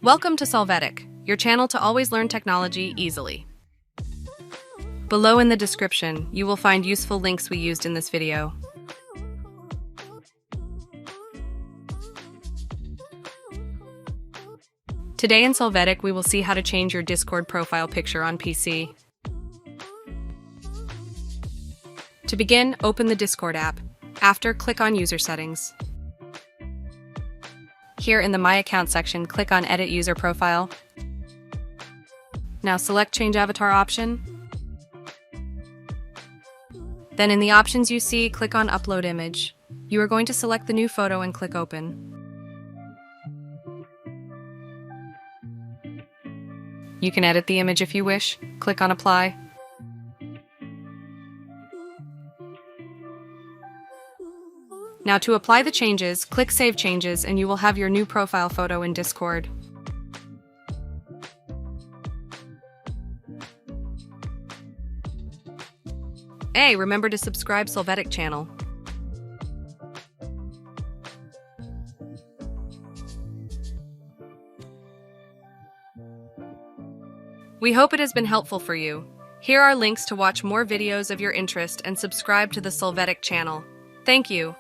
Welcome to Solvetic, your channel to always learn technology easily. Below in the description, you will find useful links we used in this video. Today in Solvetic, we will see how to change your Discord profile picture on PC. To begin, open the Discord app. After, click on User Settings. Here in the My Account section, click on Edit User Profile. Now select Change Avatar option. Then in the options you see, click on Upload Image. You are going to select the new photo and click Open. You can edit the image if you wish. Click on Apply. Now to apply the changes, click Save Changes and you will have your new profile photo in Discord. Hey, remember to subscribe Solvetic channel. We hope it has been helpful for you. Here are links to watch more videos of your interest and subscribe to the Solvetic channel. Thank you.